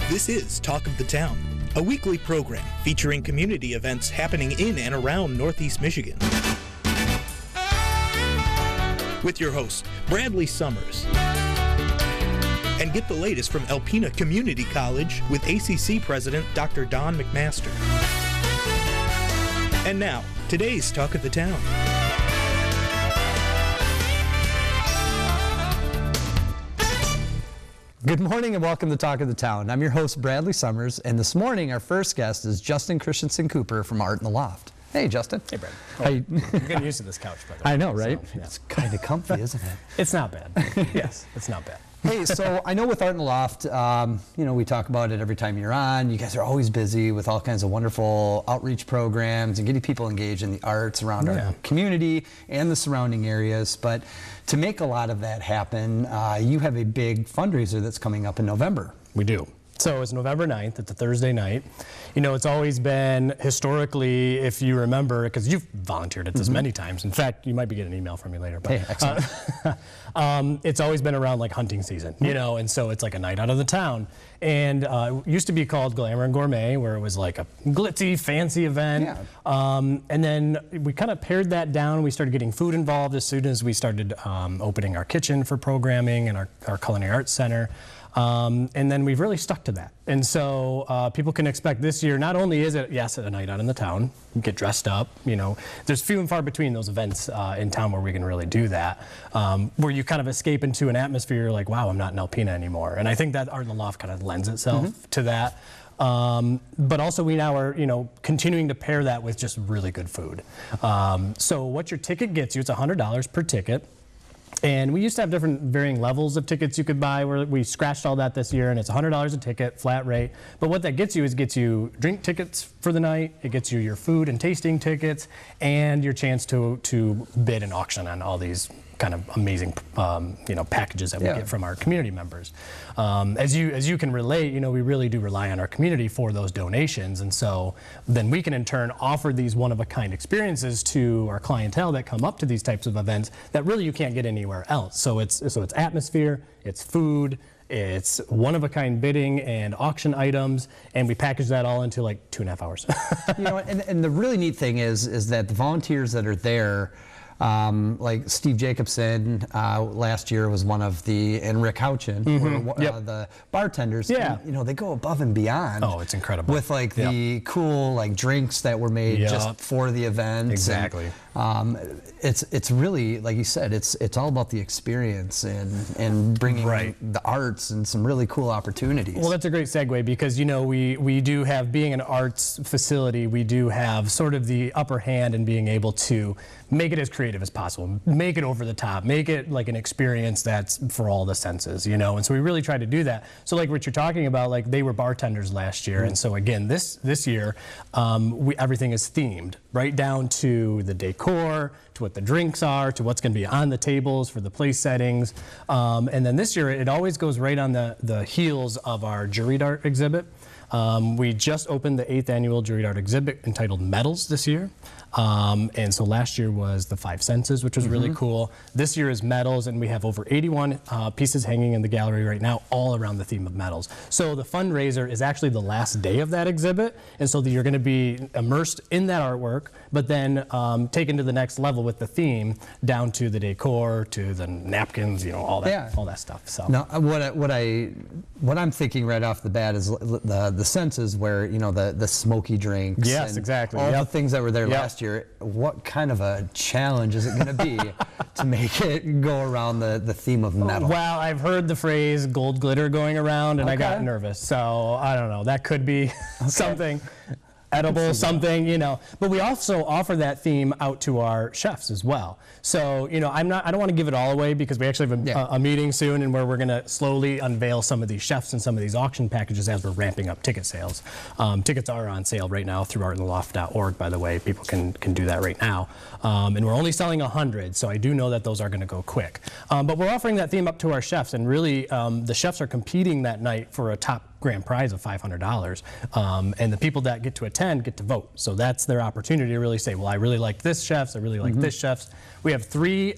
This is Talk of the Town, a weekly program featuring community events happening in and around Northeast Michigan. With your host, Bradley Summers. And get the latest from Alpena Community College with ACC President Dr. Don McMaster. And now, today's Talk of the Town. Good morning and welcome to Talk of the Town. I'm your host, Bradley Summers, and this morning our first guest is Justin Christensen Cooper from Art in the Loft. Hey, Justin. Hey, Brad. I'm getting used to this couch, by the way. I know, right? So, yeah. It's kind of comfy, isn't it? It's not bad. Yes, it's not bad. Hey, so I know with Art in the Loft, we talk about it every time you're on. You guys are always busy with all kinds of wonderful outreach programs and getting people engaged in the arts around our community and the surrounding areas. But to make a lot of that happen, you have a big fundraiser that's coming up in November. We do. So it's November 9th, it's a Thursday night. You know, it's always been historically, if you remember, because you've volunteered at this many times. In fact, you might be getting an email from me later. But, hey, excellent. It's always been around like hunting season, you know, and so it's like a night out of the town. And it used to be called Glamour and Gourmet, where it was like a glitzy, fancy event. Yeah. And then we kind of pared that down. We started getting food involved as soon as we started opening our kitchen for programming and our culinary arts center. And then we've really stuck to that. And so people can expect this year, not only is it, yes, a night out in the town, you get dressed up, you know, there's few and far between those events in town where we can really do that, where you kind of escape into an atmosphere, you're like, wow, I'm not in Alpena anymore. And I think that Art in the Loft kind of lends itself to that. But also we now are, you know, continuing to pair that with just really good food. So what your ticket gets you, it's $100 per ticket. And we used to have different varying levels of tickets you could buy. We scratched all that this year, and it's $100 a ticket, flat rate. But what that gets you is gets you drink tickets for the night, it gets you your food and tasting tickets, and your chance to bid and auction on all these kind of amazing packages that we get from our community members. As you can relate, you know, we really do rely on our community for those donations, and so then we can in turn offer these one-of-a-kind experiences to our clientele that come up to these types of events that really you can't get anywhere else. So it's atmosphere, it's food, it's one-of-a-kind bidding and auction items, and we package that all into like 2.5 hours. You know, and the really neat thing is that the volunteers that are there, like Steve Jacobson last year was one of and Rick Houchin, the bartenders. Yeah. And, you know, they go above and beyond. Oh, it's incredible. With like the cool like drinks that were made just for the event. Exactly. And, it's really, like you said, it's all about the experience and bringing the arts and some really cool opportunities. Well, that's a great segue because, you know, we do have, being an arts facility, we do have sort of the upper hand in being able to make it as creative as possible, make it over the top, make it like an experience that's for all the senses, you know, and so we really try to do that. So like what you're talking about, like they were bartenders last year, and so again, this year, everything is themed, right down to the decor, to what the drinks are, to what's going to be on the tables for the place settings, and then this year, it always goes right on the heels of our juried art exhibit. We just opened the 8th annual juried art exhibit entitled Medals this year. And so last year was the 5 Senses, which was really cool. This year is medals, and we have over 81 pieces hanging in the gallery right now, all around the theme of medals. So the fundraiser is actually the last day of that exhibit, and so you're going to be immersed in that artwork, but then taken to the next level with the theme, down to the decor, to the napkins, you know, all that stuff. So now, what I'm thinking right off the bat is the Senses, where, you know, the smoky drinks. Yes, and exactly. all the things that were there last year. What kind of a challenge is it going to be to make it go around the theme of metal? Well, I've heard the phrase gold glitter going around, and I got nervous. So I don't know. That could be something. Edible, something, you know. But we also offer that theme out to our chefs as well. So, you know, I don't want to give it all away because we actually have a meeting soon, and where we're going to slowly unveil some of these chefs and some of these auction packages as we're ramping up ticket sales. Tickets are on sale right now through artintheloft.org, by the way. People can do that right now. And we're only selling 100, so I do know that those are going to go quick. But we're offering that theme up to our chefs, and really the chefs are competing that night for a top grand prize of $500, and the people that get to attend get to vote. So that's their opportunity to really say, well, I really like this chefs, I really like this chefs. We have 3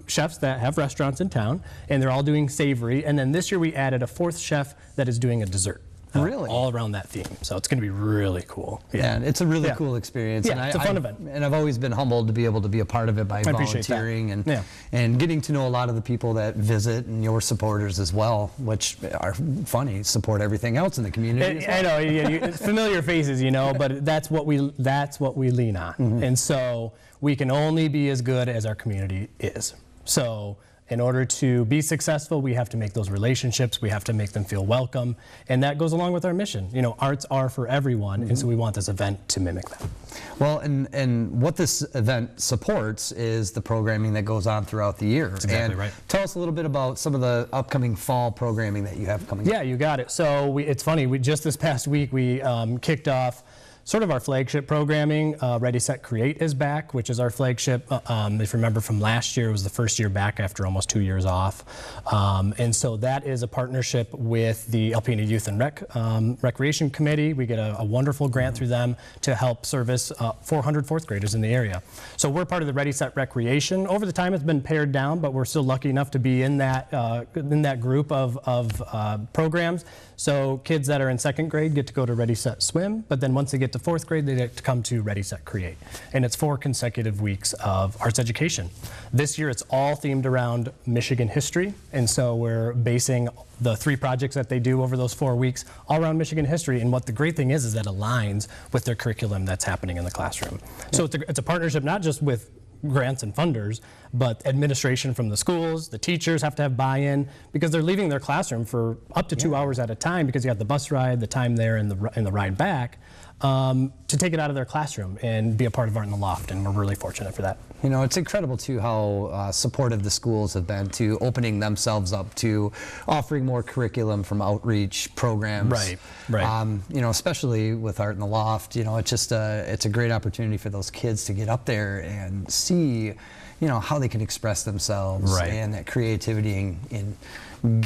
chefs that have restaurants in town, and they're all doing savory. And then this year we added a 4th chef that is doing a dessert. Really? all around that theme. So it's going to be really cool. Yeah, And it's a really cool experience. Yeah, and it's a fun event. And I've always been humbled to be able to be a part of it by appreciate that. volunteering and Yeah. and getting to know a lot of the people that visit and your supporters as well, which are funny, support everything else in the community. as well. I know, familiar faces, but that's what we lean on. And so we can only be as good as our community is. So in order to be successful, we have to make those relationships, we have to make them feel welcome, and that goes along with our mission. Arts are for everyone, and so we want this event to mimic that. Well, and what this event supports is the programming that goes on throughout the year. That's exactly right. Tell us a little bit about some of the upcoming fall programming that you have coming up. Yeah, you got it. So it's funny, just this past week, we kicked off sort of our flagship programming. Ready, Set, Create is back, which is our flagship. If you remember from last year, it was the first year back after almost 2 years off. And so that is a partnership with the Alpena Youth and Recreation Committee. We get a wonderful grant through them to help service 400 fourth graders in the area. So we're part of the Ready, Set, Recreation. Over the time, it's been pared down, but we're still lucky enough to be in that group of programs. So kids that are in second grade get to go to Ready, Set, Swim, but then once they get to fourth grade, they get to come to Ready, Set, Create. And it's 4 consecutive weeks of arts education. This year, it's all themed around Michigan history, and so we're basing the 3 projects that they do over those 4 weeks all around Michigan history. And what the great thing is that aligns with their curriculum that's happening in the classroom. So it's a partnership not just with grants and funders, but administration from the schools, the teachers have to have buy-in because they're leaving their classroom for up to 2 hours at a time because you got the bus ride, the time there, and the ride back to take it out of their classroom and be a part of Art in the Loft, and we're really fortunate for that. It's incredible too how supportive the schools have been to opening themselves up to offering more curriculum from outreach programs. Right. Especially with Art in the Loft, it's just it's a great opportunity for those kids to get up there and see, how they can express themselves and that creativity and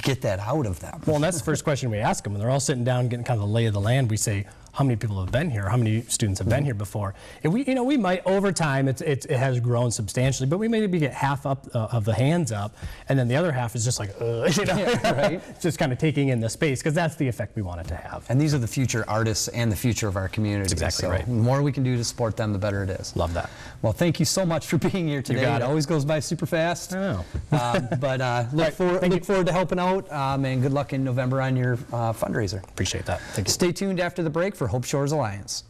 get that out of them. Well, and that's the first question we ask them when they're all sitting down getting kind of the lay of the land. We say, how many people have been here? How many students have been here before? And we might, over time, it has grown substantially, but we maybe get half up of the hands up, and then the other half is just like, right? Just kind of taking in the space, because that's the effect we want it to have. And these are the future artists and the future of our community. That's exactly right. The more we can do to support them, the better it is. Love that. Well, thank you so much for being here today. It always goes by super fast. I know. But look forward to helping out, and good luck in November on your fundraiser. Appreciate that. Thank you. Stay tuned after the break for Hope Shores Alliance.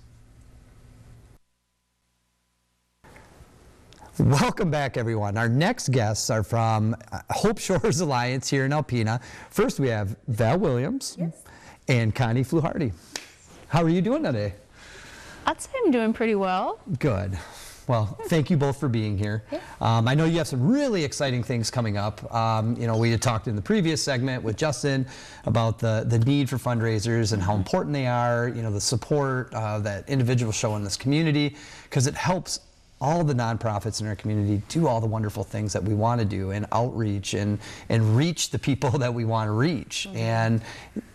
Welcome back, everyone. Our next guests are from Hope Shores Alliance here in Alpena. First, we have Val Williams and Connie Fluharty. How are you doing today? I'd say I'm doing pretty well. Good. Well, thank you both for being here. I know you have some really exciting things coming up. We had talked in the previous segment with Justin about the need for fundraisers and how important they are, the support that individuals show in this community, because it helps all the nonprofits in our community do all the wonderful things that we want to do and outreach and reach the people that we want to reach. And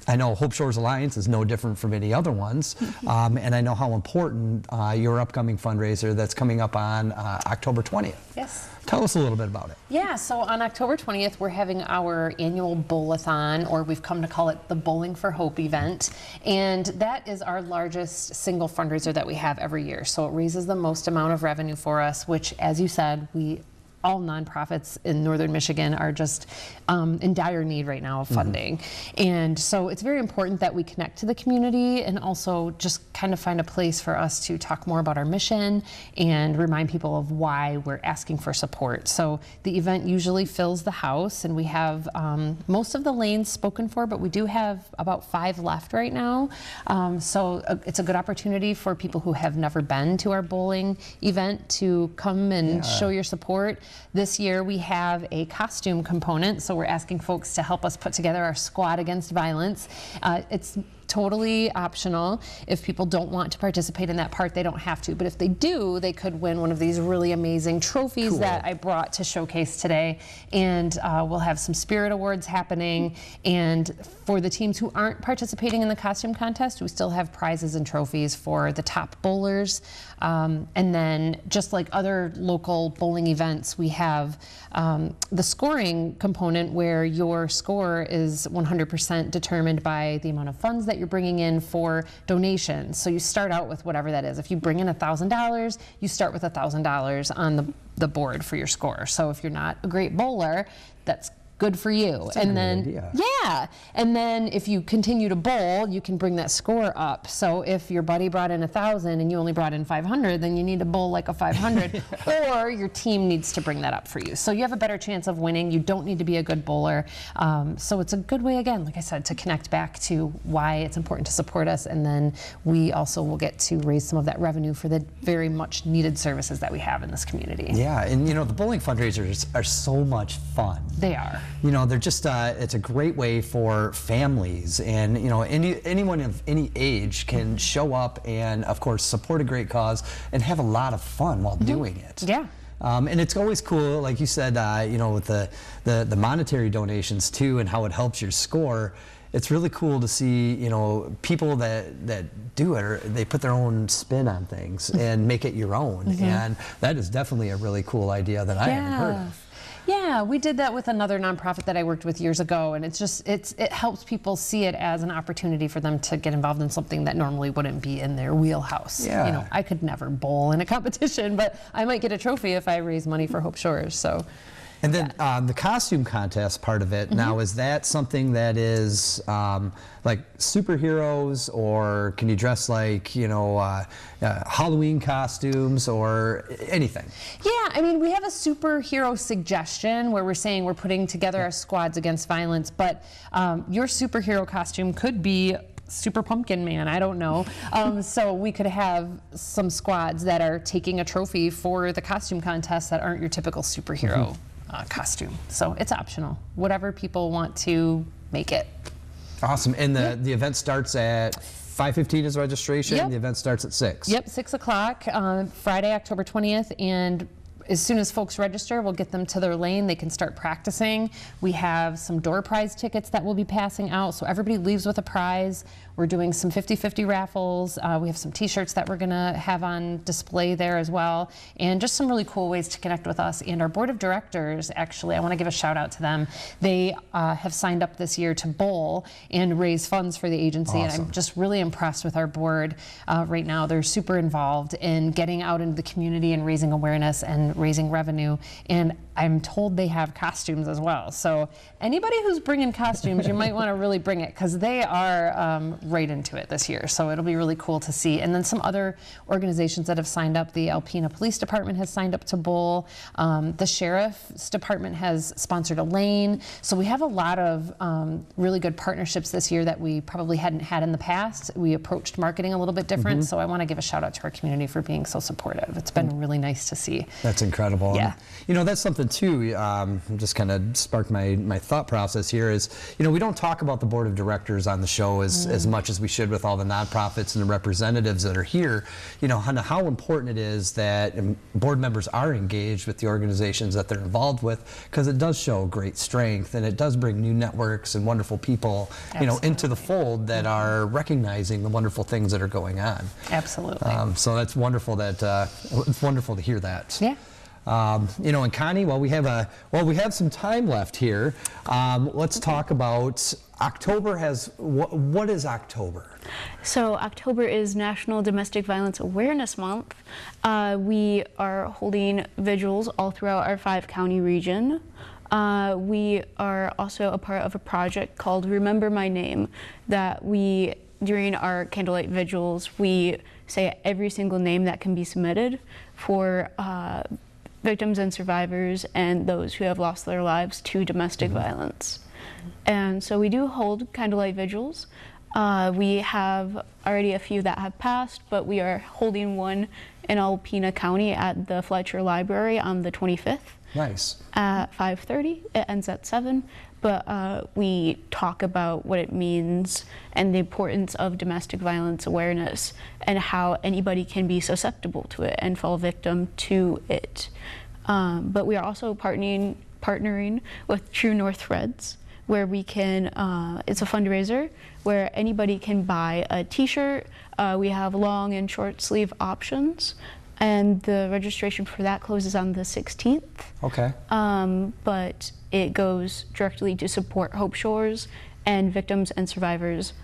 I know Hope Shores Alliance is no different from any other ones. And I know how important your upcoming fundraiser that's coming up on October 20th. Yes. Tell us a little bit about it. Yeah, so on October 20th, we're having our annual Bowl-a-thon, or we've come to call it the Bowling for Hope event. And that is our largest single fundraiser that we have every year. So it raises the most amount of revenue for us, which, as you said, all nonprofits in northern Michigan are just in dire need right now of funding. And so it's very important that we connect to the community and also just kind of find a place for us to talk more about our mission and remind people of why we're asking for support. So the event usually fills the house, and we have most of the lanes spoken for, but we do have about 5 left right now. So it's a good opportunity for people who have never been to our bowling event to come and show your support. This year we have a costume component, so we're asking folks to help us put together our squad against violence. It's totally optional. If people don't want to participate in that part, they don't have to. But if they do, they could win one of these really amazing trophies that I brought to showcase today. And we'll have some spirit awards happening. And for the teams who aren't participating in the costume contest, we still have prizes and trophies for the top bowlers. And then just like other local bowling events, we have the scoring component where your score is 100% determined by the amount of funds that that you're bringing in for donations. So you start out with whatever that is. If you bring in $1,000, you start with $1,000 on the board for your score. So if you're not a great bowler, that's good for you. And then, yeah. And then if you continue to bowl, you can bring that score up. So if your buddy brought in 1,000 and you only brought in 500, then you need to bowl like a 500, or your team needs to bring that up for you. So you have a better chance of winning. You don't need to be a good bowler. So it's a good way, again, like I said, to connect back to why it's important to support us. And then we also will get to raise some of that revenue for the very much needed services that we have in this community. Yeah, and you know, the bowling fundraisers are so much fun. They are. You know, they're just, it's a great way for families, and you know, anyone of any age can show up and, of course, support a great cause and have a lot of fun while doing it. Yeah. And it's always cool, like you said, you know, with the monetary donations too, and how it helps your score. It's really cool to see, you know, people that do it, or they put their own spin on things and make it your own. And that is definitely a really cool idea that I haven't heard of. Yeah, we did that with another nonprofit that I worked with years ago, and it's just it helps people see it as an opportunity for them to get involved in something that normally wouldn't be in their wheelhouse. Yeah. You know, I could never bowl in a competition, but I might get a trophy if I raise money for Hope Shores. So. And then the costume contest part of it, now, is that something that is like superheroes, or can you dress like, you know, Halloween costumes or anything? Yeah, I mean, we have a superhero suggestion where we're saying we're putting together our squads against violence, but your superhero costume could be Super Pumpkin Man, I don't know. So we could have some squads that are taking a trophy for the costume contest that aren't your typical superhero costume. So it's optional, whatever people want to make it. Awesome. And the event starts at 5:15 is registration. Yep. The event starts at 6. Yep, 6 o'clock, Friday, October 20th. And as soon as folks register, we'll get them to their lane. They can start practicing. We have some door prize tickets that we'll be passing out, so everybody leaves with a prize. We're doing some 50-50 raffles. We have some t-shirts that we're gonna have on display there as well, and just some really cool ways to connect with us. And our board of directors, actually, I wanna give a shout out to them. They have signed up this year to bowl and raise funds for the agency. Awesome. And I'm just really impressed with our board right now. They're super involved in getting out into the community and raising awareness and raising revenue. And I'm told they have costumes as well. So anybody who's bringing costumes, you might wanna really bring it, because they are right into it this year. So it'll be really cool to see. And then some other organizations that have signed up. The Alpena Police Department has signed up to bowl. The Sheriff's Department has sponsored a lane. So we have a lot of really good partnerships this year that we probably hadn't had in the past. We approached marketing a little bit different. So I want to give a shout out to our community for being so supportive. It's been really nice to see. That's incredible. Yeah. And, you know, that's something too, just kind of sparked my thought process here is, you know, we don't talk about the board of directors on the show as much as we should with all the nonprofits and the representatives that are here, you know, how important it is that board members are engaged with the organizations that they're involved with, because it does show great strength, and it does bring new networks and wonderful people, you know, into the fold that are recognizing the wonderful things that are going on. Absolutely. So that's wonderful that, it's wonderful to hear that. Yeah. You know, and Connie, while we have some time left here, let's talk about October. What is October? So October is National Domestic Violence Awareness Month. We are holding vigils all throughout our 5-county region. We are also a part of a project called Remember My Name, that during our candlelight vigils, we say every single name that can be submitted for victims and survivors and those who have lost their lives to domestic violence. And so we do hold candlelight vigils. We have already a few that have passed, but we are holding one in Alpena County at the Fletcher Library on the 25th. Nice. At 5:30. It ends at 7. But we talk about what it means and the importance of domestic violence awareness and how anybody can be susceptible to it and fall victim to it. But we are also partnering with True North Threads, where we can, it's a fundraiser where anybody can buy a t-shirt. We have long and short sleeve options, and the registration for that closes on the 16th. Okay. But it goes directly to support Hope Shores and victims and survivors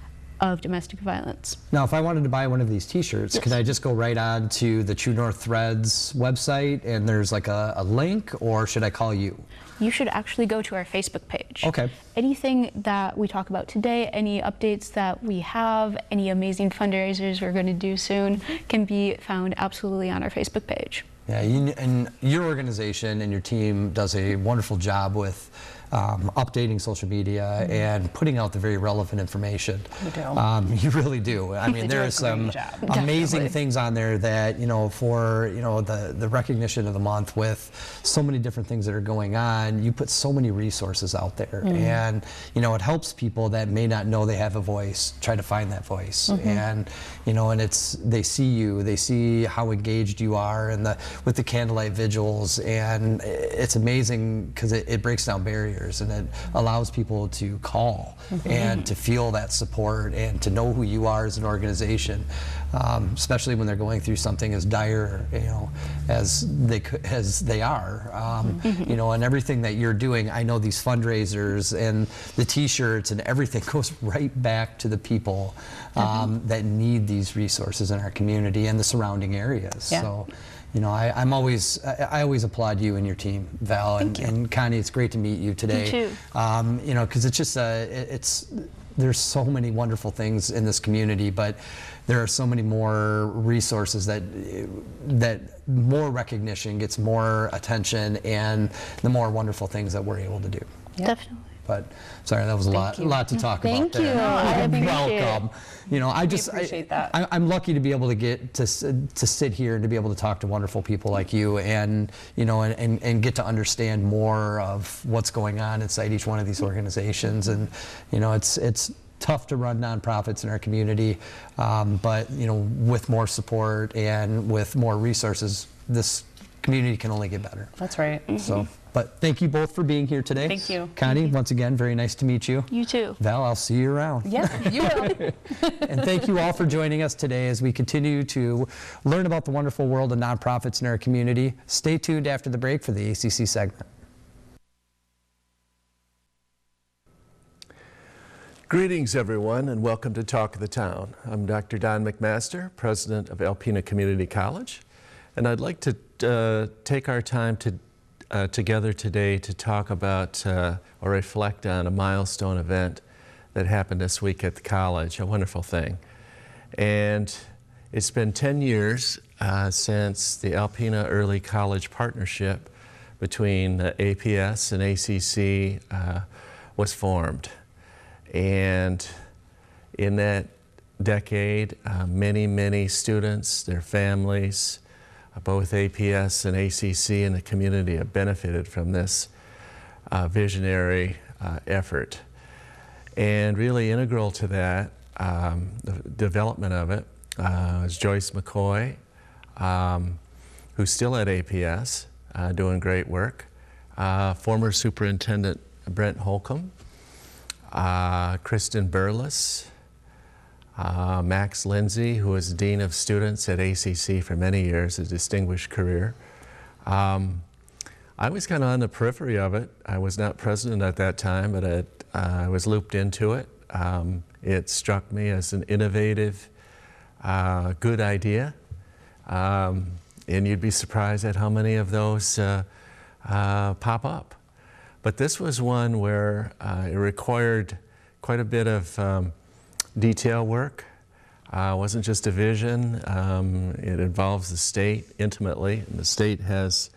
of domestic violence. Now, if I wanted to buy one of these t-shirts, could I just go right on to the True North Threads website and there's like a link, or should I call you? You should actually go to our Facebook page. Okay. Anything that we talk about today, any updates that we have, any amazing fundraisers we're going to do soon can be found absolutely on our Facebook page. Yeah, and your organization and your team does a wonderful job with updating social media and putting out the very relevant information. You do. You really do. I mean, there are some amazing things on there that, for, the recognition of the month with so many different things that are going on, you put so many resources out there. And, it helps people that may not know they have a voice, try to find that voice. And, and they see you, they see how engaged you are and with the candlelight vigils, and it's amazing because it breaks down barriers. And it allows people to call and to feel that support and to know who you are as an organization, especially when they're going through something as dire, as they are. And everything that you're doing, I know these fundraisers and the T-shirts and everything goes right back to the people that need these resources in our community and the surrounding areas. Yeah. So. I always applaud you and your team, Val, and Connie. It's great to meet you today. You too. Because it's just there's so many wonderful things in this community, but there are so many more resources that more recognition gets more attention, and the more wonderful things that we're able to do. Yep. Definitely. But sorry, that was a lot to talk about. Thank you. There. No, I appreciate Welcome. I just appreciate that. I'm lucky to be able to get to sit here and to be able to talk to wonderful people like you, and and get to understand more of what's going on inside each one of these organizations. And it's tough to run nonprofits in our community, but with more support and with more resources, this community can only get better. That's right. So. But thank you both for being here today. Thank you. Connie, once again, very nice to meet you. You too. Val, I'll see you around. Yeah, you will. And thank you all for joining us today as we continue to learn about the wonderful world of nonprofits in our community. Stay tuned after the break for the ACC segment. Greetings, everyone, and welcome to Talk of the Town. I'm Dr. Don McMaster, president of Alpena Community College, and I'd like to take our time together today to talk about or reflect on a milestone event that happened this week at the college, a wonderful thing. And it's been 10 years since the Alpena Early College Partnership between APS and ACC was formed. And in that decade, many students, their families, both APS and ACC and the community have benefited from this visionary effort. And really integral to that, the development of it, is Joyce McCoy, who's still at APS, doing great work. Former Superintendent Brent Holcomb, Kristen Burles, Max Lindsay, who was Dean of Students at ACC for many years, a distinguished career. I was kind of on the periphery of it. I was not president at that time, but I was looped into it. It struck me as an innovative, good idea. And you'd be surprised at how many of those pop up. But this was one where it required quite a bit of detail work. It wasn't just a vision. It involves the state intimately, and the state has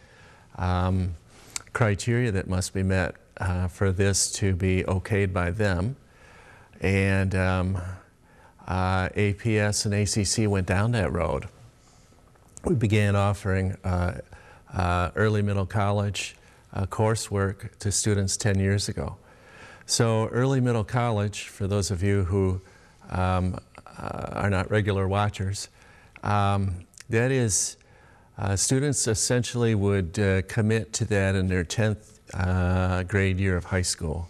criteria that must be met for this to be okayed by them. And APS and ACC went down that road. We began offering early middle college coursework to students 10 years ago. So early middle college, for those of you who are not regular watchers, that is, students essentially would commit to that in their 10th grade year of high school.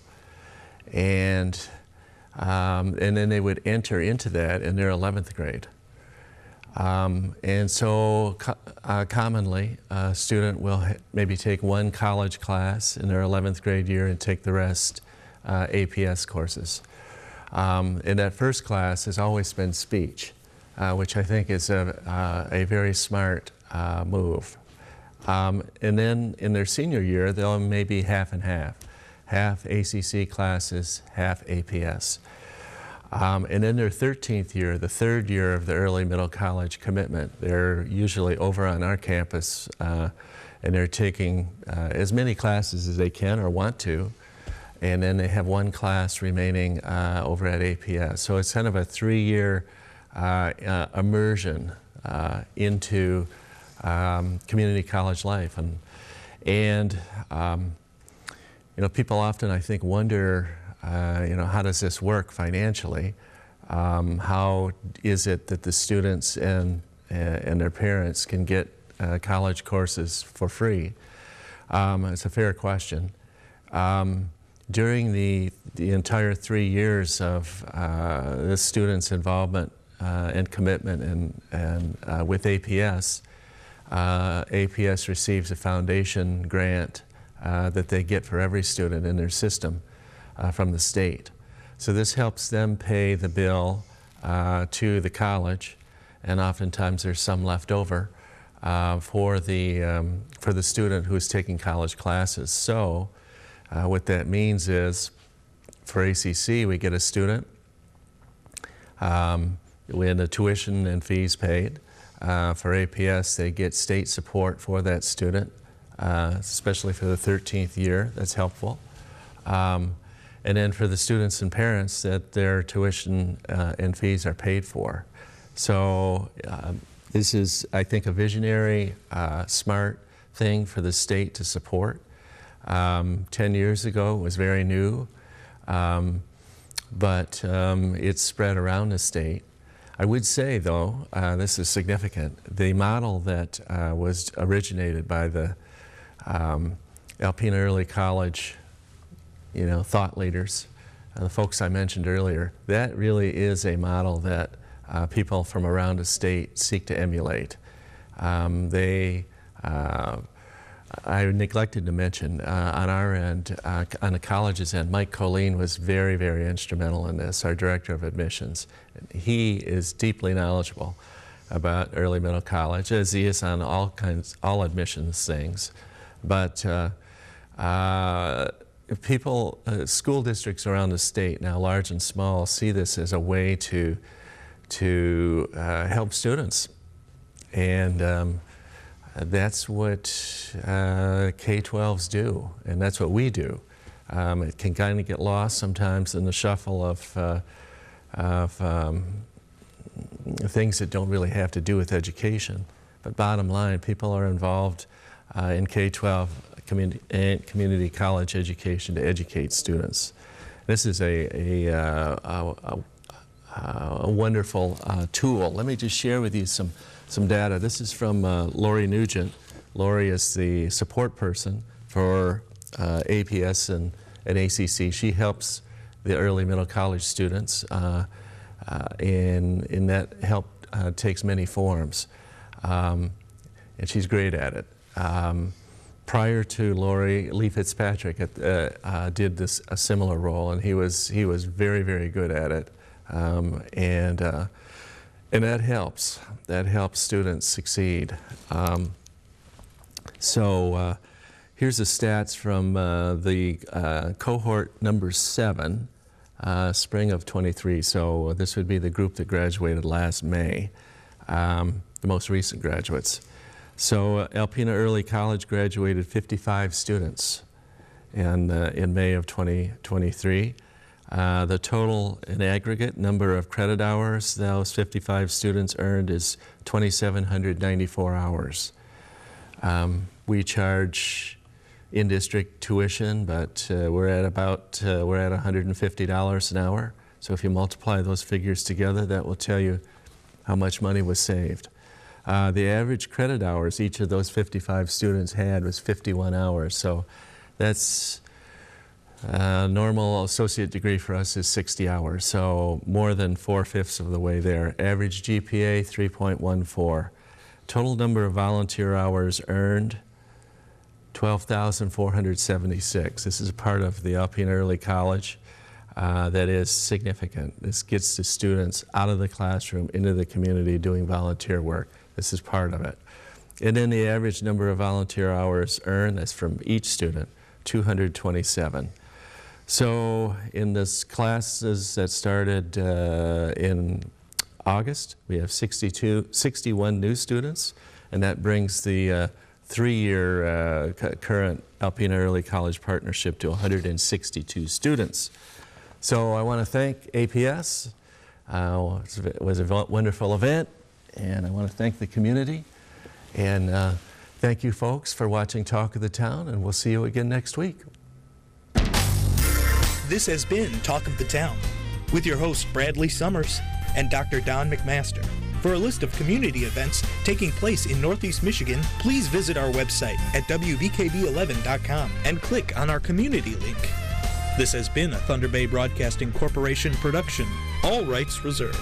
And then they would enter into that in their 11th grade. And so commonly, a student will maybe take one college class in their 11th grade year and take the rest APS courses. And that first class has always been speech, which I think is a very smart move. And then in their senior year, they'll maybe half and half ACC classes, half APS. And in their 13th year, the third year of the early middle college commitment, they're usually over on our campus and they're taking as many classes as they can or want to, and then they have one class remaining over at APS. So it's kind of a 3-year immersion into community college life. And you know, people often, I think, wonder, you know, how does this work financially? How is it that the students and their parents can get college courses for free? It's a fair question. During the entire 3 years of the students' involvement and commitment and with APS, APS receives a foundation grant that they get for every student in their system from the state. So this helps them pay the bill to the college, and oftentimes there's some left over for the student who's taking college classes. So what that means is, for ACC, we get a student, when the tuition and fees paid. For APS, they get state support for that student, especially for the 13th year. That's helpful. And then for the students and parents, that their tuition and fees are paid for. So this is, I think, a visionary, smart thing for the state to support. 10 years ago, it was very new, but it's spread around the state. I would say, though, this is significant, the model that was originated by the Alpena Early College, you know, thought leaders, the folks I mentioned earlier, that really is a model that people from around the state seek to emulate. I neglected to mention, on our end, on the college's end, Mike Colleen was very, very instrumental in this, our director of admissions. He is deeply knowledgeable about early middle college, as he is on all admissions things. But people, school districts around the state, now large and small, see this as a way to help students. And that's what K-12s do, and that's what we do. It can kind of get lost sometimes in the shuffle of things that don't really have to do with education. But bottom line, people are involved in K-12 and community college education to educate students. This is a wonderful tool. Let me just share with you some data. This is from Lori Nugent. Lori is the support person for APS and ACC. She helps the early middle college students, and that help takes many forms. And she's great at it. Prior to Lori, Lee Fitzpatrick did a similar role, and he was very, very good at it. And that helps. That helps students succeed. So here's the stats from the cohort number 7, spring of 23. So this would be the group that graduated last May, the most recent graduates. So Alpena Early College graduated 55 students in May of 2023. The total in aggregate number of credit hours those 55 students earned is 2,794 hours. We charge in-district tuition, but we're at $150 an hour. So if you multiply those figures together, that will tell you how much money was saved. The average credit hours each of those 55 students had was 51 hours. So that's normal associate degree for us is 60 hours, so more than 4/5 of the way there. Average GPA 3.14. Total number of volunteer hours earned 12,476. This is part of the Alpena Early College. that is significant. This gets the students out of the classroom into the community doing volunteer work. This is part of it. And then the average number of volunteer hours earned, that's from each student, 227. So in this classes that started in August, we have 61 new students, and that brings the 3-year current Alpena Early College Partnership to 162 students. So I want to thank APS. It was a wonderful event, and I want to thank the community. And thank you folks for watching Talk of the Town, and we'll see you again next week. This has been Talk of the Town with your hosts Bradley Summers and Dr. Don McMaster. For a list of community events taking place in Northeast Michigan, please visit our website at WBKB11.com and click on our community link. This has been a Thunder Bay Broadcasting Corporation production. All rights reserved.